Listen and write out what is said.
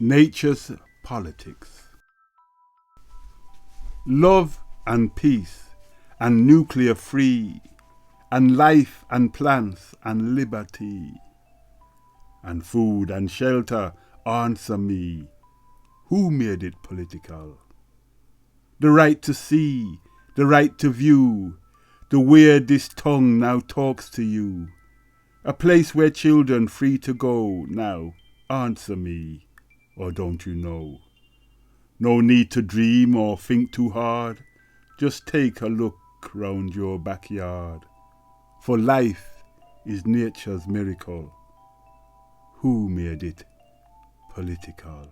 Nature's politics. Love and peace and nuclear free and life and plants and liberty and food and shelter, answer me. Who made it political? The right to see, the right to view, the way this tongue now talks to you. A place where children free to go now, answer me, or don't you know? No need to dream or think too hard, just take a look round your backyard. For life is nature's miracle. Who made it political?